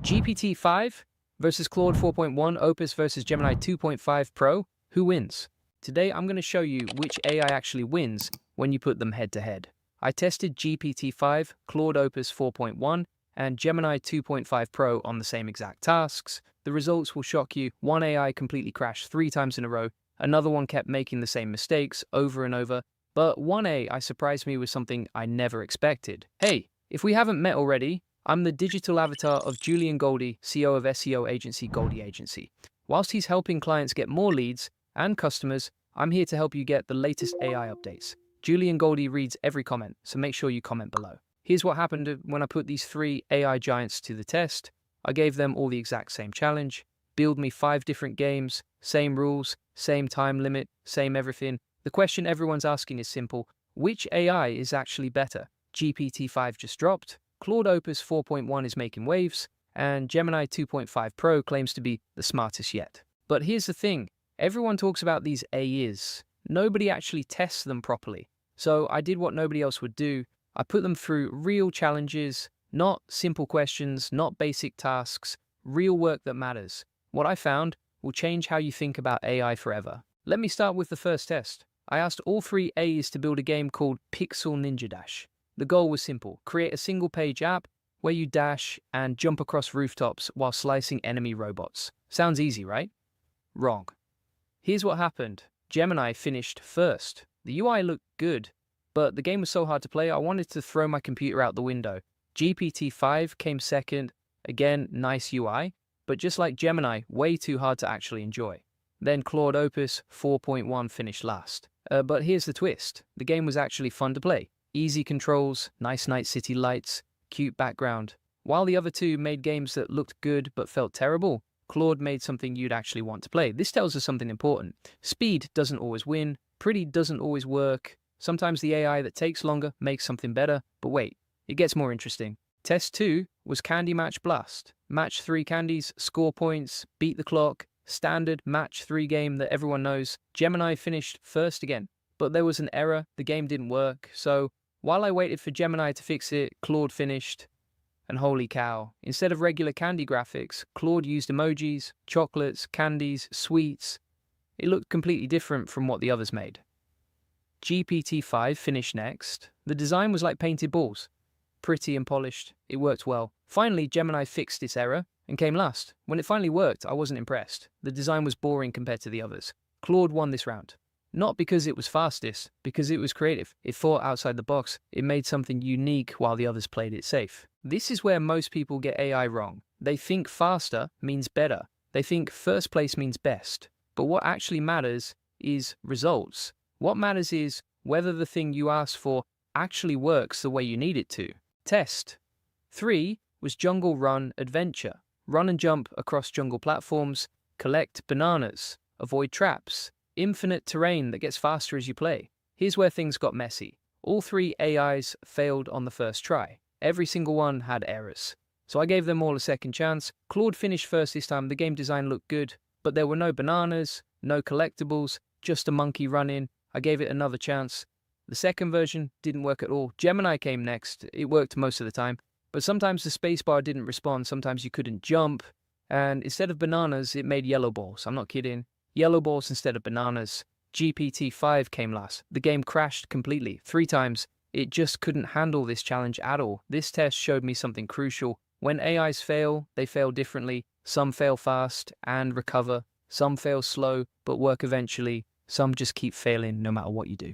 GPT-5 versus Claude 4.1 Opus versus Gemini 2.5 Pro, who wins? Today I'm going to show you which AI actually wins when you put them head to head. I tested GPT-5, Claude Opus 4.1, and Gemini 2.5 Pro on the same exact tasks. The results will shock you. One AI completely crashed 3 times in a row, another one kept making the same mistakes over and over, but one AI surprised me with something I never expected. Hey, if we haven't met already, I'm the digital avatar of Julian Goldie, CEO of SEO agency Goldie Agency. Whilst he's helping clients get more leads and customers, I'm here to help you get the latest AI updates. Julian Goldie reads every comment, so make sure you comment below. Here's what happened when I put these 3 AI giants to the test. I gave them all the exact same challenge. Build me 5 different games, same rules, same time limit, same everything. The question everyone's asking is simple. Which AI is actually better? GPT-5 just dropped, Claude Opus 4.1 is making waves, and Gemini 2.5 Pro claims to be the smartest yet. But here's the thing, everyone talks about these AIs. Nobody actually tests them properly. So I did what nobody else would do. I put them through real challenges, not simple questions, not basic tasks, real work that matters. What I found will change how you think about AI forever. Let me start with the first test. I asked all 3 AIs to build a game called Pixel Ninja Dash. The goal was simple, create a single-page app where you dash and jump across rooftops while slicing enemy robots. Sounds easy, right? Wrong. Here's what happened. Gemini finished first. The UI looked good, but the game was so hard to play I wanted to throw my computer out the window. GPT-5 came second. Again, nice UI, but just like Gemini, way too hard to actually enjoy. Then Claude Opus 4.1 finished last. But here's the twist. The game was actually fun to play. Easy controls, nice night city lights, cute background. While the other 2 made games that looked good but felt terrible, Claude made something you'd actually want to play. This tells us something important. Speed doesn't always win, pretty doesn't always work. Sometimes the AI that takes longer makes something better, but wait, it gets more interesting. Test 2 was Candy Match Blast. Match 3 candies, score points, beat the clock, standard match 3 game that everyone knows. Gemini finished first again, but there was an error, the game didn't work, so while I waited for Gemini to fix it, Claude finished. And holy cow, instead of regular candy graphics, Claude used emojis, chocolates, candies, sweets. It looked completely different from what the others made. GPT-5 finished next. The design was like painted balls. Pretty and polished, it worked well. Finally, Gemini fixed its error and came last. When it finally worked, I wasn't impressed. The design was boring compared to the others. Claude won this round. Not because it was fastest, because it was creative. It thought outside the box. It made something unique while the others played it safe. This is where most people get AI wrong. They think faster means better. They think first place means best. But what actually matters is results. What matters is whether the thing you asked for actually works the way you need it to. Test 3 was Jungle Run Adventure. Run and jump across jungle platforms, collect bananas, avoid traps, infinite terrain that gets faster as you play. Here's where things got messy. All 3 AIs failed on the first try. Every single one had errors. So I gave them all a second chance. Claude finished first this time. The game design looked good, but there were no bananas, no collectibles, just a monkey running. I gave it another chance. The second version didn't work at all. Gemini came next. It worked most of the time, but sometimes the spacebar didn't respond. Sometimes you couldn't jump, and instead of bananas, it made yellow balls. I'm not kidding. Yellow balls instead of bananas. GPT-5 came last. The game crashed completely, 3 times. It just couldn't handle this challenge at all. This test showed me something crucial. When AIs fail, they fail differently. Some fail fast and recover. Some fail slow, but work eventually. Some just keep failing no matter what you do.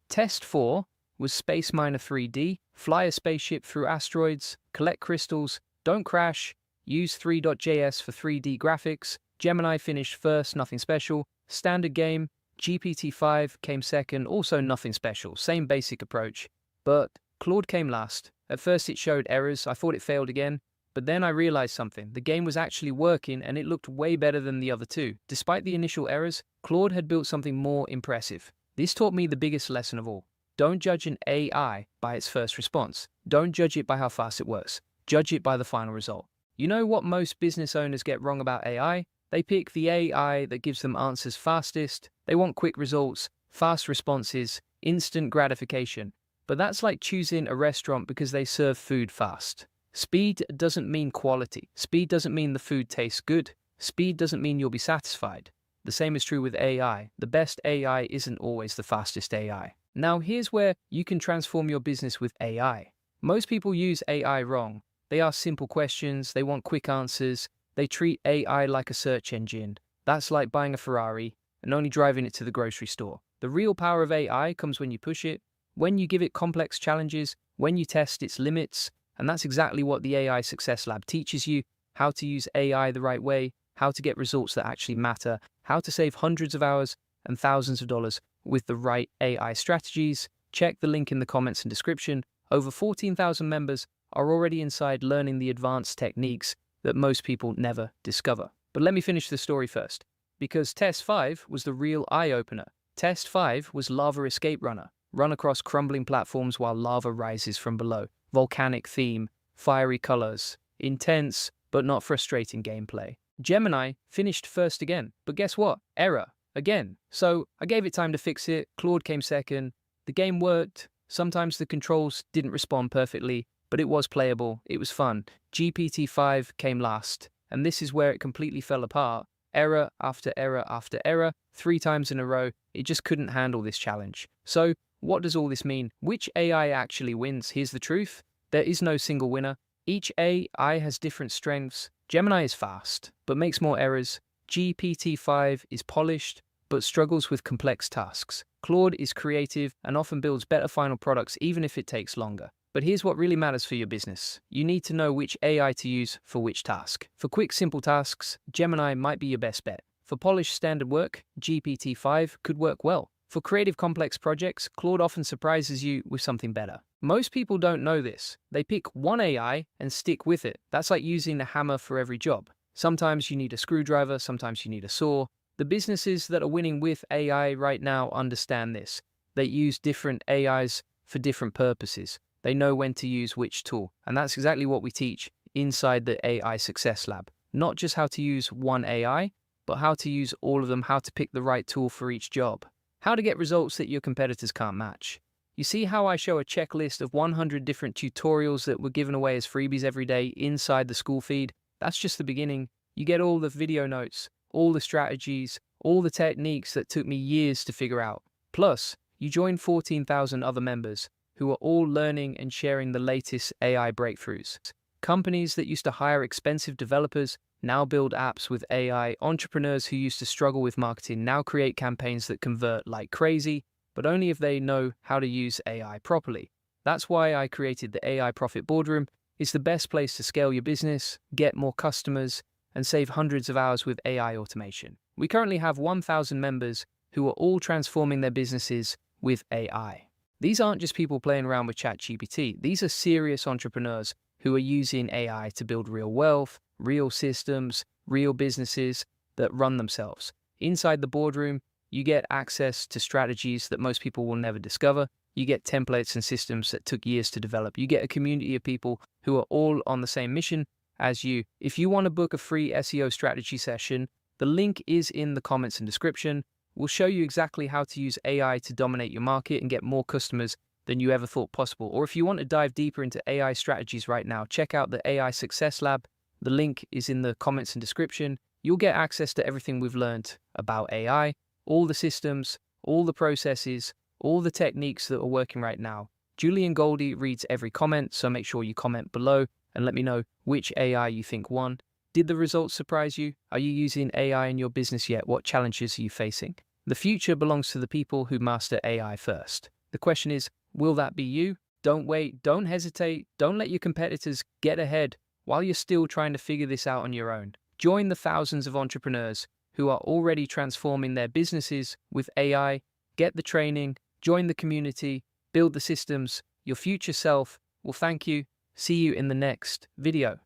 Test 4 was Space Miner 3D. Fly a spaceship through asteroids, collect crystals, don't crash, use 3.js for 3D graphics. Gemini finished first, nothing special. Standard game. GPT-5 came second, also nothing special, same basic approach. But Claude came last. At first it showed errors, I thought it failed again, but then I realized something. The game was actually working and it looked way better than the other 2. Despite the initial errors, Claude had built something more impressive. This taught me the biggest lesson of all. Don't judge an AI by its first response. Don't judge it by how fast it works. Judge it by the final result. You know what most business owners get wrong about AI? They pick the AI that gives them answers fastest. They want quick results, fast responses, instant gratification. But that's like choosing a restaurant because they serve food fast. Speed doesn't mean quality. Speed doesn't mean the food tastes good. Speed doesn't mean you'll be satisfied. The same is true with AI. The best AI isn't always the fastest AI. Now, here's where you can transform your business with AI. Most people use AI wrong. They ask simple questions, they want quick answers, they treat AI like a search engine. That's like buying a Ferrari and only driving it to the grocery store. The real power of AI comes when you push it, when you give it complex challenges, when you test its limits, and that's exactly what the AI Success Lab teaches you: how to use AI the right way, how to get results that actually matter, how to save hundreds of hours and thousands of dollars with the right AI strategies. Check the link in the comments and description. Over 14,000 members are already inside learning the advanced techniques that most people never discover. But let me finish the story first, because Test 5 was the real eye-opener. Test 5 was Lava Escape Runner. Run across crumbling platforms while lava rises from below. Volcanic theme, fiery colors, intense but not frustrating gameplay. Gemini finished first again, but guess what? Error. Again. So I gave it time to fix it. Claude came second. The game worked. Sometimes the controls didn't respond perfectly, but it was playable. It was fun. GPT-5 came last, and this is where it completely fell apart. Error after error after error, 3 times in a row. It just couldn't handle this challenge. So what does all this mean? Which AI actually wins? Here's the truth. There is no single winner. Each AI has different strengths. Gemini is fast, but makes more errors. GPT-5 is polished, but struggles with complex tasks. Claude is creative and often builds better final products even if it takes longer. But here's what really matters for your business. You need to know which AI to use for which task. For quick, simple tasks, Gemini might be your best bet. For polished standard work, GPT-5 could work well. For creative, complex projects, Claude often surprises you with something better. Most people don't know this. They pick one AI and stick with it. That's like using a hammer for every job. Sometimes you need a screwdriver, sometimes you need a saw. The businesses that are winning with AI right now understand this. They use different AIs for different purposes. They know when to use which tool. And that's exactly what we teach inside the AI Success Lab. Not just how to use one AI, but how to use all of them, how to pick the right tool for each job. How to get results that your competitors can't match. You see how I show a checklist of 100 different tutorials that were given away as freebies every day inside the school feed? That's just the beginning. You get all the video notes, all the strategies, all the techniques that took me years to figure out. Plus, you join 14,000 other members who are all learning and sharing the latest AI breakthroughs. Companies that used to hire expensive developers now build apps with AI. Entrepreneurs who used to struggle with marketing now create campaigns that convert like crazy, but only if they know how to use AI properly. That's why I created the AI Profit Boardroom. It's the best place to scale your business, get more customers, and save hundreds of hours with AI automation. We currently have 1,000 members who are all transforming their businesses with AI. These aren't just people playing around with ChatGPT. These are serious entrepreneurs who are using AI to build real wealth, real systems, real businesses that run themselves. Inside the boardroom, you get access to strategies that most people will never discover. You get templates and systems that took years to develop. You get a community of people who are all on the same mission as you. If you want to book a free SEO strategy session, the link is in the comments and description. We'll show you exactly how to use AI to dominate your market and get more customers than you ever thought possible. Or if you want to dive deeper into AI strategies right now, check out the AI Success Lab. The link is in the comments and description. You'll get access to everything we've learned about AI, all the systems, all the processes, all the techniques that are working right now. Julian Goldie reads every comment, so make sure you comment below and let me know which AI you think won. Did the results surprise you? Are you using AI in your business yet? What challenges are you facing? The future belongs to the people who master AI first. The question is, will that be you? Don't wait, don't hesitate, don't let your competitors get ahead while you're still trying to figure this out on your own. Join the thousands of entrepreneurs who are already transforming their businesses with AI. Get the training, join the community, build the systems. Your future self will thank you. See you in the next video.